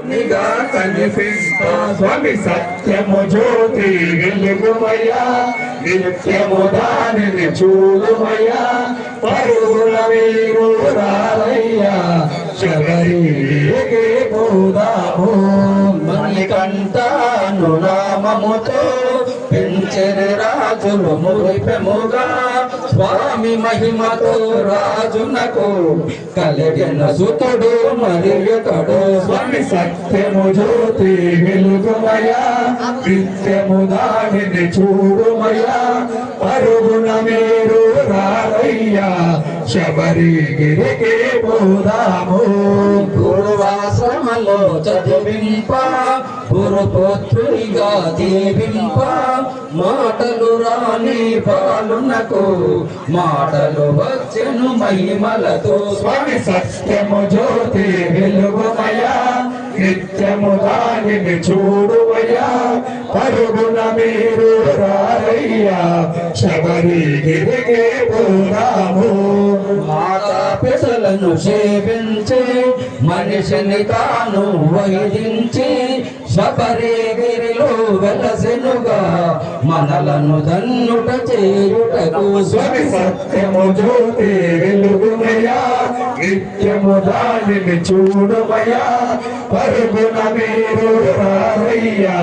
నిగా కనిపిస్తా స్వామి సత్యము జ్యోతి వెలుగుమయ్యా నిత్యము దానిని చూడుమయ్యా పరుగుల వీరు రారయ్యా శబరికి పోదాము మణికంఠను నామముతో పెంచెని రాజులు మురిపెముగా స్వామి మహిమతో రాజునకు కలిగిన సుతుడు మరియుతడు స్వామి సత్యము జ్యోతి వెలుగుమయ్యా నిత్యము దానిని చూడుమయ్యా పరుగున మీరు రారయ్యా శబరిగిరికి పోదాము పూర్వాశ్రమలో చదివింప గురుపుత్రునిగా దీవింప మాటలు రాని పాలునకు మాటలు వచ్చెను మహిమలతో స్వామి సత్యము జ్యోతి వెలుగుమయ్యా నిత్యము దానిని చూడుమయ్యా పరుగున మీరు రారయ్యా శబరిగిరికి పోదాము మాతా పిసలను సేవించి మనిషిని తాను వైదించి శబరిగిరిలో వెలసెనుగా మనలను ధన్నుట చేయుటకు స్వామి సత్యము జ్యోతి వెలుగుమయ్యా నిత్యము దానిని చూడుమయ్యా పరుగున మీరు రారయ్యా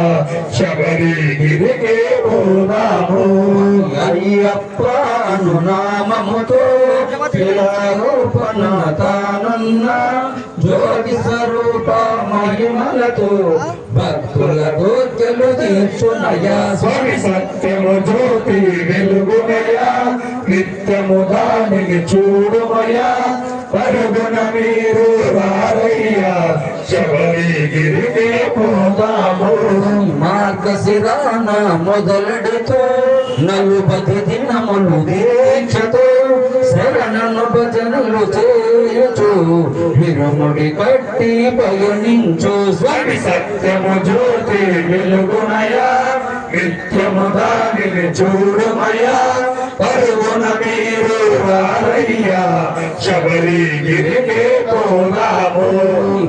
శబరిగిరికి పోదాము అయ్యప్పను నామముతో రూపన తానున్న జ్యోతి స్వరూప మహిమలతో భక్తుల కోర్కెలు తీర్చునయ్యా స్వామి సత్యము జ్యోతి వెలుగుమయ్యా నిత్యము దానిని చూడుమయ్యా పరుగున మీరు రారయ్యా శబరిగిరికి పోదాము మార్గశిరాన మొదలెడుతూ 40 దినములు దీక్షతో శరణను భజనలు చేయుచు విరముడి కట్టి పయనించు స్వామి సత్యము జ్యోతి వెలుగుమయ్యా నిత్యము దానిని చూడుమయ్యా పరుగున మీరు రారయ్యా శబరిగిరికి పోదాము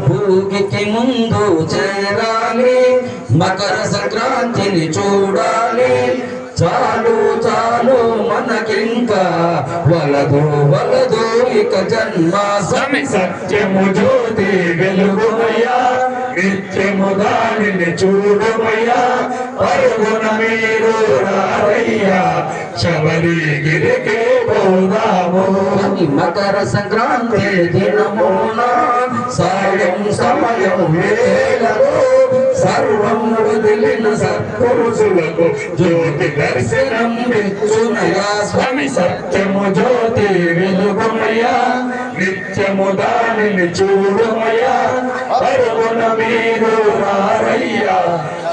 భూమికి ముందు చేరాలి మకర సంక్రాంతిని చూడాలి చాలు చాలు మనకింకా వలదు వలదు ఇక జన్మ స్వామి సత్యము జ్యోతి వెలుగుమయ్యా నిత్యము దానిని చూడుమయ్యా పరుగున మీరు రారయ్యా శబరిగిరికి పోదాము మకర సంక్రాంతి దినమున సాయం సమయం వేళలో సర్వం వదిలిన సత్పురుషులకు జ్యోతి దర్శనం ఇచ్చునయ్యా స్వామి సత్యము జ్యోతి వెలుగుమయ్యా నిత్యము దానిని చూడుమయ్యా పరుగున మీరు రారయ్యా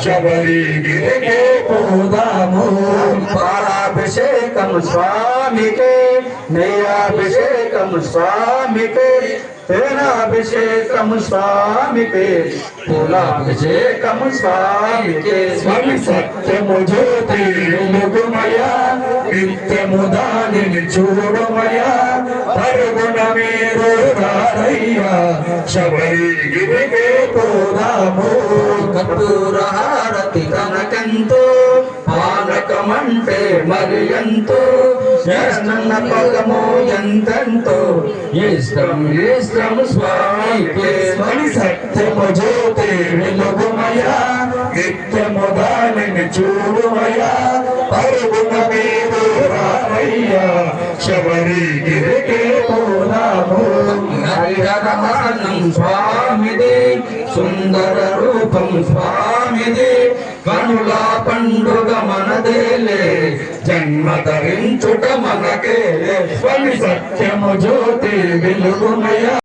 శబరిగిరికి పోదాము పాలాభిషేకం స్వామికే నెయ్యాభిషేకం స్వామికే తేనాభిషేకం స్వామికే పూలాభిషేకం స్వామికే స్వామి సత్యము జ్యోతి వెలుగుమయ్యా నిత్యము దానిని చూడుమయ్యా పరుగున మీరు రారయ్యా శబరిగిరికి పోదాము కర్పూర హారతి కనకంతో పానకమంటే మరి ఎంతో చేస్తున్న పదము ఎంతెంతో ఇష్టం ఇష్టం స్వామికే స్వామి సత్యము జ్యోతి వెలుగుమయ్యా నిత్యము దానిని చూడుమయ్యా పరుగున మీరు రారయ్యా శబరిగిరికి పోదాము హరిహరమరణం స్వామిది సుందర రూపం స్వామిది కనుల పండుగ మనదేలే జన్మ ధరించుట మనకే స్వామి సత్యము జ్యోతి వెలుగుమయ్యా